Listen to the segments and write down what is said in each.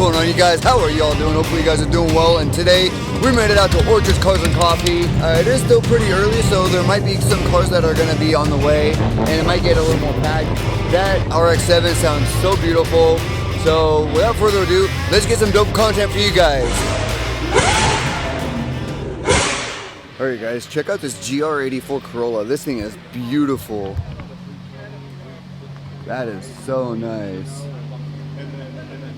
going on, you guys? How are y'all doing? Hopefully you guys are doing well. And today we made it out to Orchard's Cars and Coffee. It is still pretty early, so there might be some cars that are going to be on the way, and it might get a little more packed. That RX7 sounds so beautiful. So without further ado, let's get some dope content for you guys. Alright guys, check out this GR84 Corolla. This thing is beautiful. That is so nice.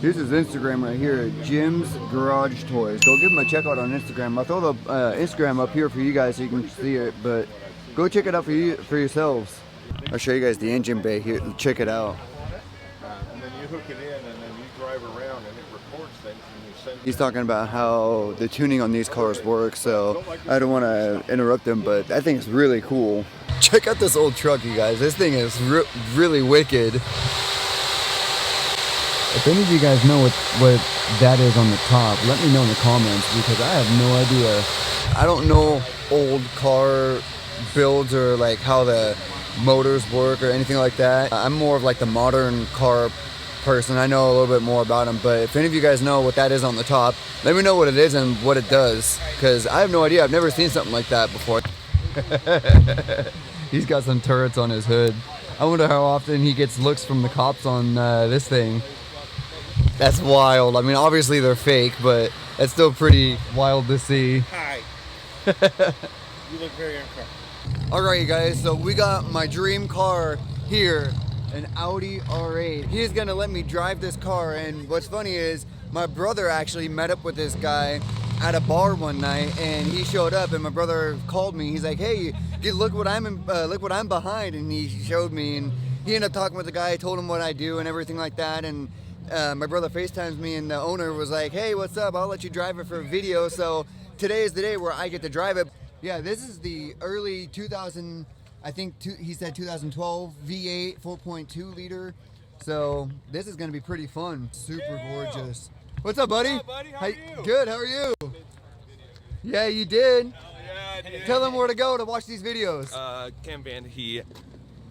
Here's his Instagram right here, Jim's Garage Toys. Go give him a check out on Instagram. I'll throw the Instagram up here for you guys so you can see it, but go check it out for yourselves. I'll show you guys the engine bay here. Check it out. And then you hook it in, and then you drive around, and it records things, and you send. He's talking about how the tuning on these cars works, so I don't want to interrupt him, but that thing's really cool. Check out this old truck, you guys. This thing is really wicked. If any of you guys know what that is on the top, let me know in the comments, because I have no idea. I don't know old car builds or like how the motors work or anything like that. I'm more of like the modern car person. I know a little bit more about them, but if any of you guys know what that is on the top, let me know what it is and what it does, because I have no idea. I've never seen something like that before. He's got some turrets on his hood. I wonder how often he gets looks from the cops on this thing. That's wild. I mean, obviously they're fake, but it's still pretty wild to see. Hi. You look very uncomfortable. Alright, you guys, so we got my dream car here, an Audi R8. He is going to let me drive this car, and what's funny is my brother actually met up with this guy at a bar one night, and he showed up, and my brother called me. He's like, hey, look what I'm behind, and he showed me, and he ended up talking with the guy, told him what I do and everything like that, and my brother FaceTimes me, and the owner was like, hey, what's up? I'll let you drive it for a video. So today is the day where I get to drive it. Yeah, this is the early 2000, I think he said 2012 V8 4.2 liter. So this is going to be pretty fun. Super gorgeous. What's up, buddy? What's up, buddy? How are you? Good, how are you? Yeah, you did. Yeah, I did. Tell them where to go to watch these videos. Vandehey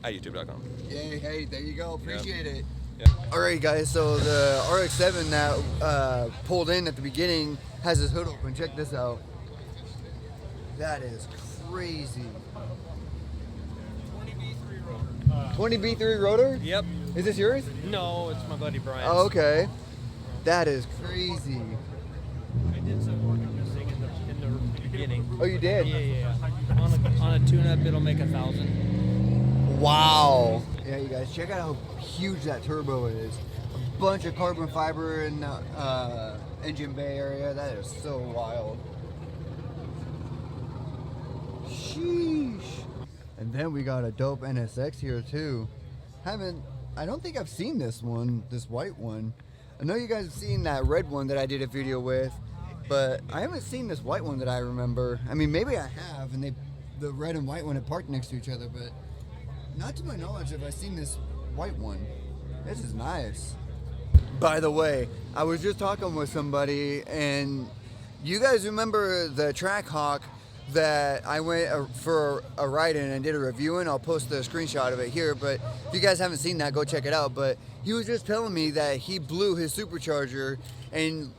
at youtube.com. Yay, hey, there you go. Appreciate it. Yeah. Alright guys, so the RX-7 that pulled in at the beginning has his hood open. Check this out. That is crazy. 20B3 rotor. 20B3 rotor? Yep. Is this yours? No, it's my buddy Brian's. Oh, okay. That is crazy. I did some work on this thing in the beginning. Oh, you did? Yeah. On a tune-up, it'll make 1,000. Wow. Yeah, you guys, check out how huge that turbo is. A bunch of carbon fiber in the engine bay area. That is so wild. Sheesh. And then we got a dope NSX here too. I don't think I've seen this one, this white one. I know you guys have seen that red one that I did a video with, but I haven't seen this white one that I remember. I mean, maybe I have, and the red and white one had parked next to each other, but not to my knowledge have I seen this white one. This is nice. By the way, I was just talking with somebody, and you guys remember the Trackhawk that I went for a ride in and did a review in? I'll post the screenshot of it here, but if you guys haven't seen that, go check it out. But he was just telling me that he blew his Supercharger, and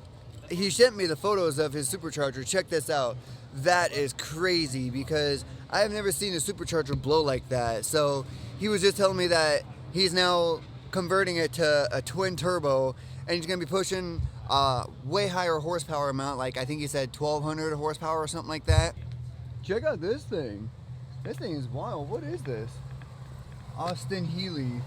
he sent me the photos of his Supercharger. Check this out. That is crazy, because I have never seen a Supercharger blow like that. So he was just telling me that he's now converting it to a twin turbo, and he's going to be pushing way higher horsepower amount, like I think he said 1,200 horsepower or something like that. Check out this thing. This thing is wild. What is this? Austin Healy.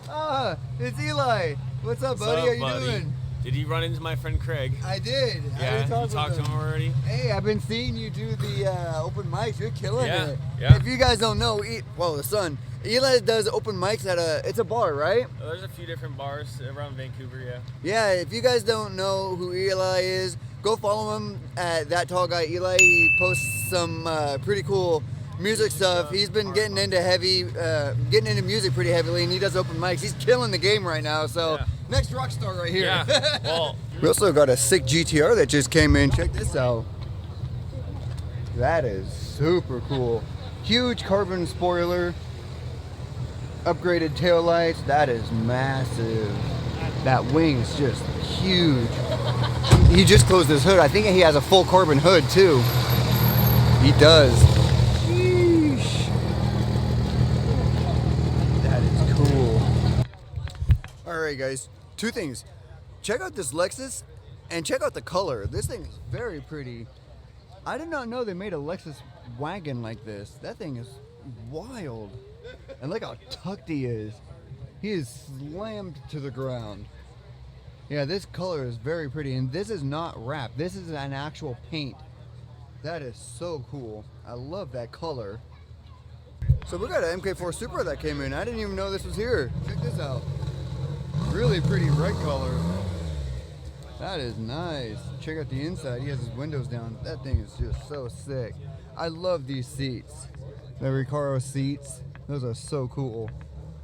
Ah, it's Eli. What's up, buddy? How you doing? Did you run into my friend Craig? I did. Yeah, you talked to him already? Hey, I've been seeing you do the open mics. You're killing it. Yeah. If you guys don't know, well, the son, Eli does open mics at it's a bar, right? There's a few different bars around Vancouver, yeah. Yeah, if you guys don't know who Eli is, go follow him at That Tall Guy Eli. He posts some pretty cool music stuff. He's been getting into music pretty heavily, and he does open mics. He's killing the game right now, so yeah. Next rock star right here. Yeah, well. We also got a sick GTR that just came in. Check this out. That is super cool. Huge carbon spoiler. Upgraded taillights. That is massive. That wing is just huge. He just closed his hood. I think he has a full carbon hood too. He does. Sheesh. That is cool. Alright guys, two things. Check out this Lexus and check out the color. This thing is very pretty. I did not know they made a Lexus wagon like this. That thing is wild. And look how tucked he is. He is slammed to the ground. Yeah, this color is very pretty, and this is not wrap. This is an actual paint. That is so cool. I love that color. So we got an MK4 Supra that came in. I didn't even know this was here. Check this out. Really pretty red color. That is nice. Check out the inside. He has his windows down. That thing is just so sick. I love these seats. The Recaro seats. Those are so cool.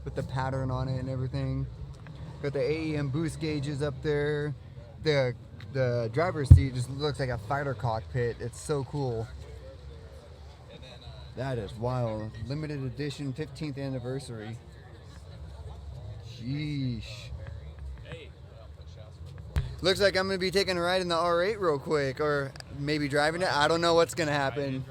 With the pattern on it and everything. Got the AEM boost gauges up there. The driver's seat just looks like a fighter cockpit. It's so cool. That is wild. Limited edition 15th anniversary. Sheesh. Looks like I'm going to be taking a ride in the R8 real quick, or maybe driving it. I don't know what's going to happen.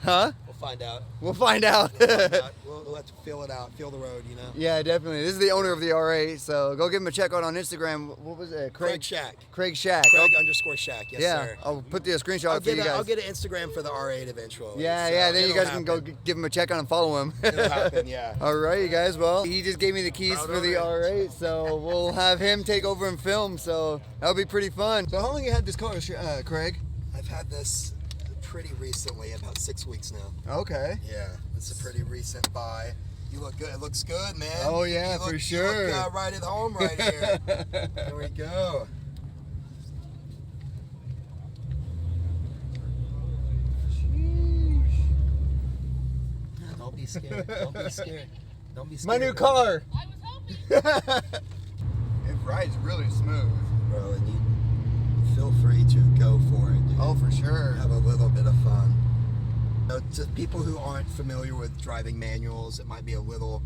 Huh? We'll find out. We'll find out. We'll have to feel it out, feel the road, you know? Yeah, definitely. This is the owner of the R8, so go give him a check out on Instagram. What was it? Craig Shack. Craig Shack. Craig_Shack, yes yeah, sir. I'll put the screenshot for you guys. I'll get an Instagram for the R8 eventually. Yeah, so yeah, then you guys happen. can go give him a check out and follow him. It'll happen, yeah. All right, you guys. Well, he just gave me the keys for the R8, so we'll have him take over and film, so that'll be pretty fun. So how long you had this car, Craig? I've had this pretty recently, about 6 weeks now. Okay. Yeah, it's a pretty recent buy. You look good. It looks good, man. Oh yeah, for sure. You look right at home right here. There we go. Don't be scared. Don't be scared. Don't be scared. My new car. I was hoping. It rides really smooth. Bro, and you feel free to go for it, dude. Oh, for sure. Have a little bit of fun. To people who aren't familiar with driving manuals, it might be a little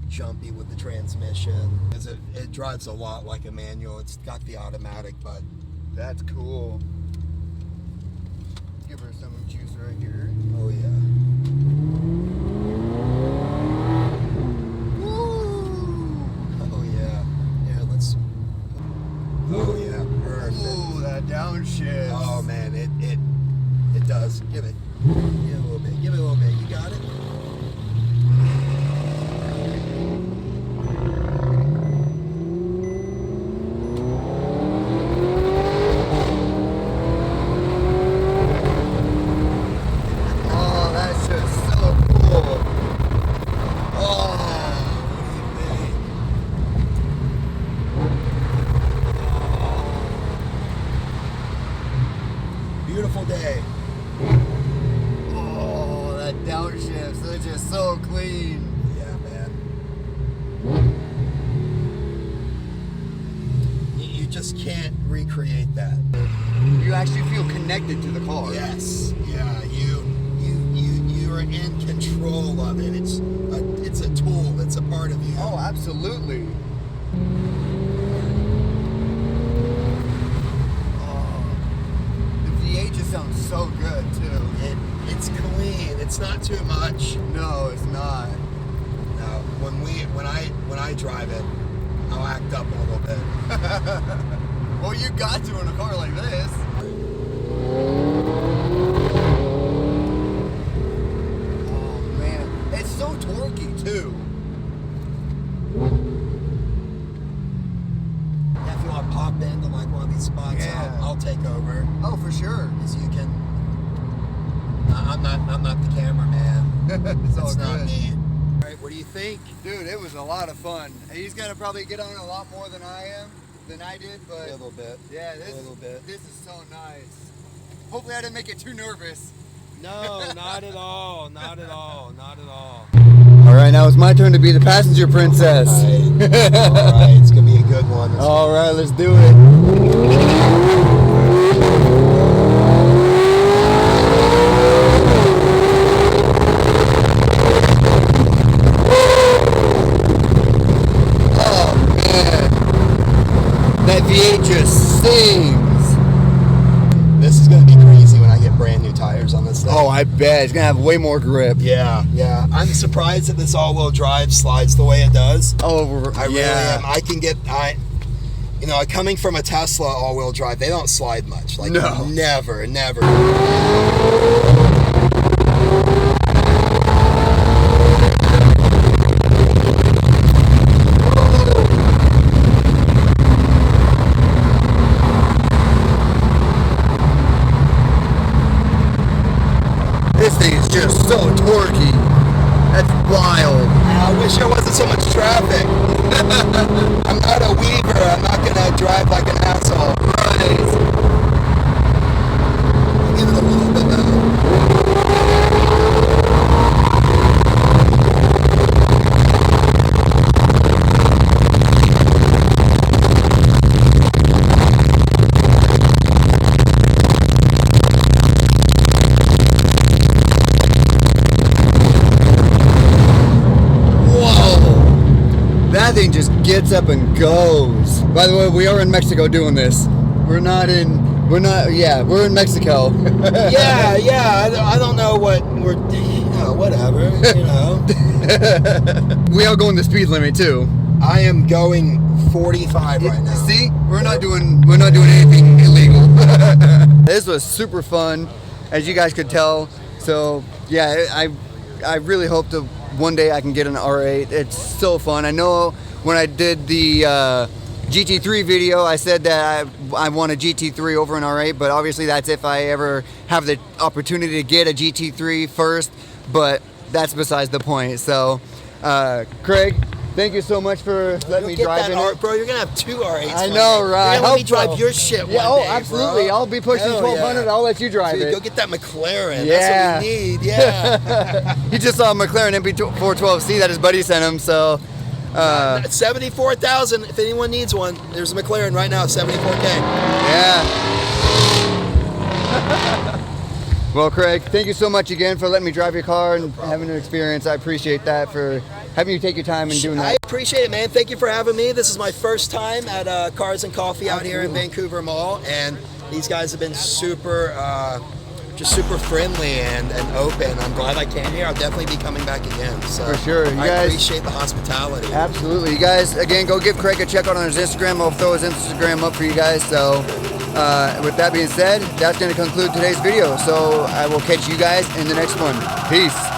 jumpy with the transmission. It drives a lot like a manual. It's got the automatic, but that's cool. Give her some juice right here. oh yeah. Woo! Oh yeah. Yeah, let's. Oh yeah, perfect. Ooh, that downshift. Oh man, it does. Give it. Give it a little bit. Give it a little bit. You got it. Oh, that's just so cool. Oh, Beautiful day. oh, that downshift. They're just so clean. Yeah, man. You just can't recreate that. You actually feel connected to the car. Yes. Yeah. You are in control of it. It's a tool. It's a part of you. Oh, absolutely. Oh, the V8 just sounds so good too. It's clean. It's not too much. No, it's not. No. When I drive it, I'll act up a little bit. Well, you got to in a car like this. Oh man, it's so torquey too. Yeah, if you want to pop into like one of these spots, Yeah. I'll take over. Oh, for sure. Because you can. I'm not the cameraman. It's all That's good. not me. All right, what do you think? Dude, it was a lot of fun. He's gonna probably get on a lot more than I did, but A little bit. yeah, A little bit. this is so nice. Hopefully I didn't make it too nervous. No, not at all. Not at all. Not at all. All right, now it's my turn to be the passenger princess. All right, it's gonna be a good one. All right, let's do it. Oh man. I bet it's gonna have way more grip. Yeah, yeah. I'm surprised that this all-wheel drive slides the way it does. Oh, I really am. I can get, you know, coming from a Tesla all-wheel drive, they don't slide much. Like, no. Never. This thing is just so torquey. That's wild. I wish there wasn't so much traffic. I'm not a weaver. I'm not gonna drive like an asshole. Right. I'll give it a little bit now. That thing just gets up and goes. By the way, we are in Mexico doing this. We're in Mexico. yeah. I don't know what we're, whatever, you know. We are going the speed limit too. I am going 45 right now. See, we're not doing anything illegal. This was super fun, as you guys could tell. So yeah, I really hope to one day I can get an R8. It's so fun. I know when I did the GT3 video, I said that I want a GT3 over an R8, but obviously that's if I ever have the opportunity to get a GT3 first, but that's besides the point. So, Craig, thank you so much for letting me drive in it. Bro, you're going to have 2 R8s. I know, right? You're going to let me drive your shit one day, absolutely. bro. I'll be pushing 1200. Yeah. I'll let you drive it. Go get that McLaren. Yeah. That's what we need. Yeah. He just saw a McLaren MP412C that his buddy sent him, so... 74,000. If anyone needs one, there's a McLaren right now, 74K. Yeah. Well, Craig, thank you so much again for letting me drive your car and having an experience. I appreciate that, for having you take your time and doing that. I appreciate it, man. Thank you for having me. This is my first time at Cars and Coffee out here in Vancouver Mall, and these guys have been super friendly and open. I'm glad I came here. I'll definitely be coming back again. So for sure. I appreciate the hospitality. Absolutely. You guys, again, go give Craig a check out on his Instagram. I'll throw his Instagram up for you guys. So with that being said, that's going to conclude today's video. So I will catch you guys in the next one. Peace.